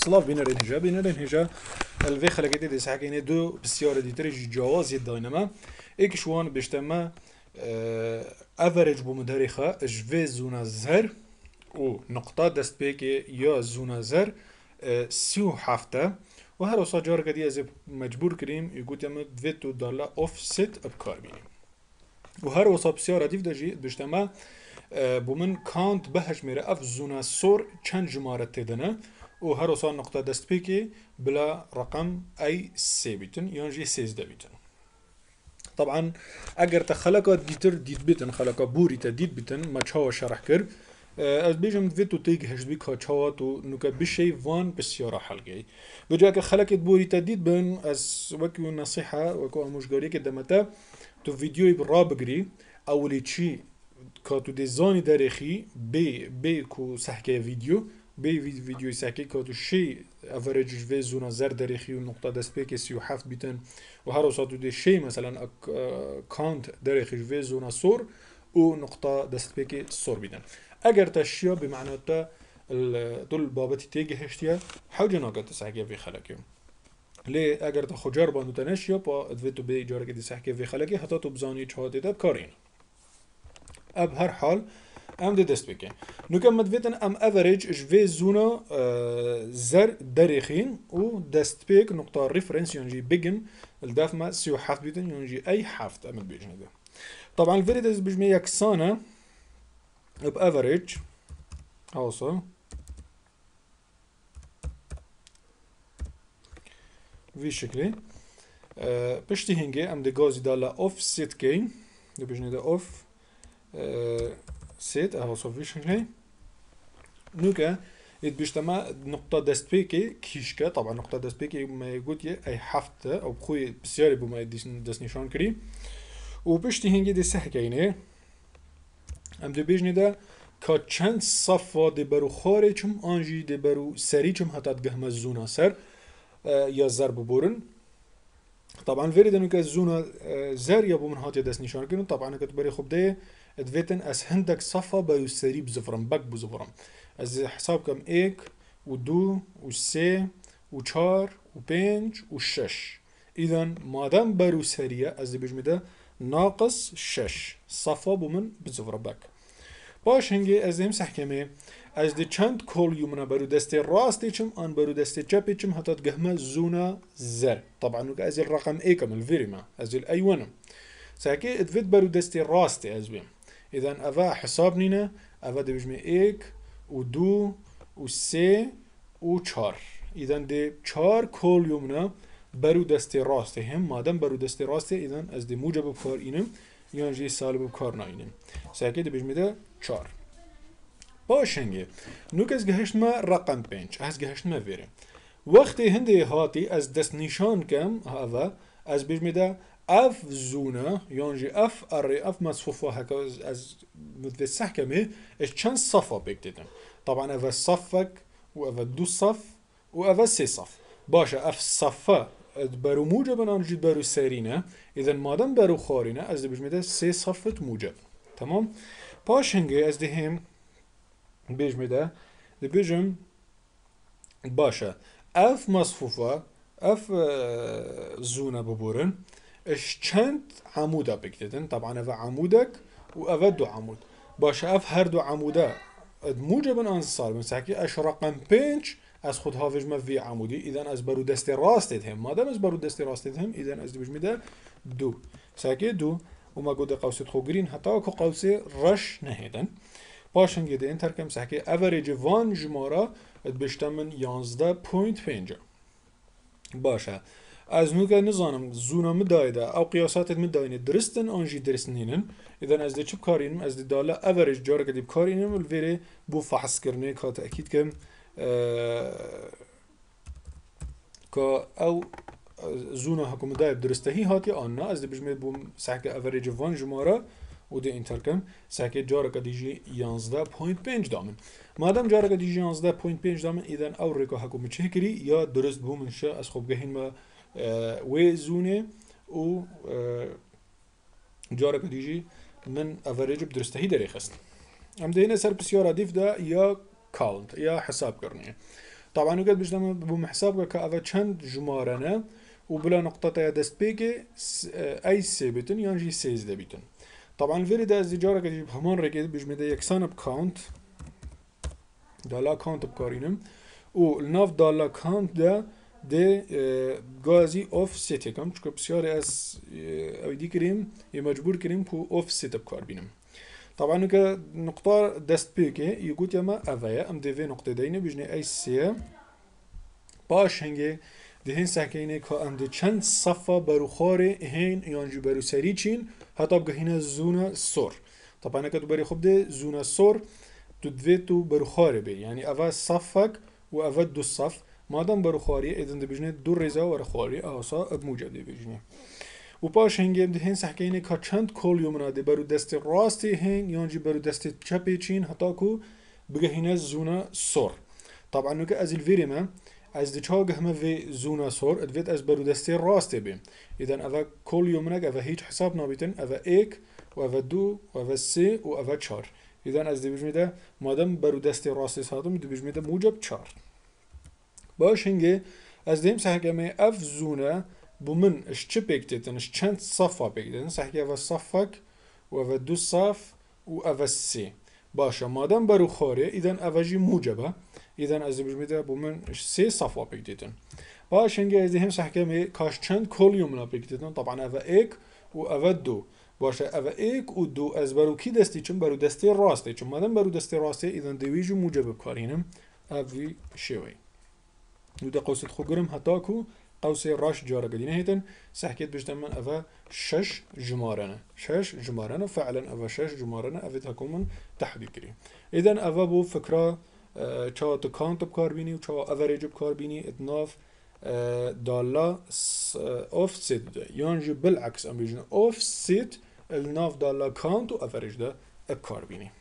سلاف بينرين هجا الفي خلقتي دي سحكيني دو بسيارة دي تريجي جواز يداينما ايك شوان بيشتما افريج بمداريخة اجفي زونا زهر و نقطة دست بيكي يا زونا زهر سيو حافته و هر وصا جار كدي از مجبور كريم يقول يما فيتو دالا اوف سيت ابكار بيني و هر وصا بسيارة ديف داجي بيشتما بومن كانت بهش ميرا اف زونا سور چند جمارة تدنه و هر وصا نقطة دست بيكي بلا رقم اي سي بيتن يانجي سيز دا بيتن طبعا اگر تا خلقا ديتر ديت بيتن خلقا بوري تا ديت بيتن ما چاوا شرح كر از بيجم فيتو تيك هجبي كا چاوا تو نوكا بشي وان بسيارة حلقي بجا که خلقت بوري تا ديت بن از وكو نصيحة وكو اموشگاري که دمتا تو فيديوي برا بگري اولي چي كاتو دي زاني داريخي بي كو سحكي فيديو بي فيديو سحكي كاتو شي افريج في زونا زر داريخي ونقطة دست بيكي سيو حفت بيتن وهر وصاتو دي شي مثلا كانت داريخي في زونا سور ونقطة دست بيكي سور بيتن اگر تشيا بمعنى تا دول بابتي تيجي هشتيا حوجة ناقة تسحكي في خلقيهم ليه اگر تا خجار باندو تنشيا با ادويتو بي جارك دي سحكي في خلقي حتى تو بزاني چهاده دا بكارين اب هر حال ام دي دست بكي نو كم مدفيتن ام افريج اش في زونا زر داريخين و دست بيك نقطة ريفرنس ينجي بيجن الداف ما سيو حفت بيتن ينجي اي حفت ام بيجن ده طبعا الفيريدز بجمي يكسانة اب افريج اوصل في شكلي بشتي هنجي ام دي غازي دالا اوف سيت كي دي بجني ده اوف سيت اهو صوفي شكلي نوكا يتبشتما نقطة دست بيكي كيشكا طبعا نقطة دست بيكي ما يقول اي حفته او بخوي بسياري بما دست نشان كري وبشتي هنجي دي سحكيني ام دي بيجني ده كا چند صفا دي برو خاري چم انجي دي برو سري چم حتى تقهم الزونا سر يا زر ببورن طبعا فيري دنو كا زونا زر يابو من هاتي دست نشان كرن طبعا كتبري خب ده ادفيتن از هندك صفا برو سري بزفرم بك بزفرم از حساب كم ايك و دو و سي و چار و پنج و شش اذن مادام برو سرية از دي بجمي ده ناقص شش صفا بومن بزفرم بك باش هنگی از هم سحکمه از دی چند کل یومنا برو دسته راستی چم آن برو دسته چپی چم حتی تقهمه زونا زر طبعا نوك از الرقم ايكم الفيرما از الايونم ساكي ادفيد برو دسته راستی از بیم اذن افا حساب نينا افا دي بجمه ايك و دو و سه و چار اذن دی چار کل یومنا برو دسته راستی هم مادم برو دسته راستی اذن از دی موجب بکار اینم یان جی سالب بکار ناینم ساكي دي بجمه ده چار باشنگه نوک از گهشت ما رقم پنج از گهشت ما ویره وقتی هنده هاتی از دست نشان کم هوا از بجمده اف زونه یانجی اف اری اف مصفوفه هکا از متوسح کمه اش چند صفه بکتیدم طبعا اف صفك و اف دو صف و اف سه صف باشه اف صفه برو موجب انجی برو سرینه اذا مادام برو خارینه از بجمده سه صفت موجب تمام باشنگه از دهم بيجمي ده بيجم باشا اف مصفوفة اف زونة ببورن اش چند عمودة بكتدن طبعا اف عمودك و اف دو عمود باشا اف هر دو عمودة موجبن انصار بنسحكي اش رقم پنج از خود هاوج ما في عمودي اذا از برو دست راست هم مادام از برو دست راست هم اذا از بيجمي ده دو ساكي دو وما قد قوسة خوغرين حتى اكو قوسة رش نهيدن باشنگه ده این ترکم سحکه اوریج وان جماره بشتمن 11.5 باشه از نوکه نزانم زونم دایده او قیاسات مداینه درستن آنجی درستن هینن اذن از ده چه بکارینم از ده داله اوریج جاره که دی بکارینم الویره بو فحص کرنه که تأکید کم که او زونه حکومت دایب درسته هی هاتی آننا از ده بجمه بو سحکه اوریج وان جماره و ده اینترکم ساکت جارك دیجی 11.5 دامن مادام جارك دیجی 11.5 دامن اذن او ریکا حکومت چه کری یا درست بو منشه از خوب گهین ما و زونه و جارك دیجی من افریج بدرسته هی داری خست ام ده هنا سر بسیار عدیف ده یا کاونت یا حساب کرنیه طبعا وقت بجدم بمحساب كأفا چند جمارنا وبلا نقطة دست بيكي أي سي بيتن يعني جي سيز ده بيتن. طبعا الفيري ده الزجارة كده بهمان ركيد بجمده يكسان بكاونت دالا كاونت بكارينم والناف دالا كاونت ده غازي اوف سيت يكم چکو بسیاری از اویدی کریم یه مجبور کریم کو اوف سيت بکار بینم. طبعا که نقطة دست بيكي يقول يما أفايا أم دي في نقطة دينه بجني أي سي باش هنگه دهين سحكينه که ام ده چند صفة برو خاره هين يانجي برو سري چين حتى بگه هنا زونا سور. طبعا که تو بري خوب ده زونا سور تو دوی تو برو خاره بي يعني أفا صفك و أفا دو صف مادام برو خاري إذن ده بجني دو رزا ورا خاري أهسا بموجب ده بجني. و باش هنگیم دهین سحکینه که چند کلیومنا ده برو دست راستی هین یانجی برو دست چپی چین حتی کو بگهینه زونا سور. طبعا نو که از الفيريما از دچها گهمه في زونا سور ادویت از برو دست راستی بیم. ایدن اوه کلیومنا اوه هیچ حساب نابیتن اوه ایک و اوه دو و اوه سه و اوه چار. ایدن از دی بجمیده مادم برو دست راستی ساتم دی بجمیده موجب چار. باش هنگه از دیم سحکمه اف زونا بومن اش چه بيكتتن اش چند صفة بيكتتن صحيح اوه صفك و اوه دو صف و اوه سي باشا مادام برو خاري اذن اوه جي موجبه اذن از بجميده بومن اش سي صفة بيكتتن باش هنگه از هم صحيح كاش چند كوليومنا بيكتتن طبعا اوه ايك و اوه دو باشا اوه ايك و دو از برو كي دستي چون برو دستي راسته چون مادام برو دستي راسته اذن دوي جو موجبه بكارينم اوه شوي وده قوسة خوگرم هتاكو قوسي راش جارة قدينة هيتن سحكيت بجتن من أفا شش جمارنا فعلا أفا شش جمارنا أفيت هكون تحديد كري إذن أفا بو فكرة چا تكانت بكار بيني وچا أفريج بكار بيني اتناف دالا اوف سيت ده يانجي بالعكس أم بيجن اوف سيت الناف دالا كانت و أفريج ده بكار بيني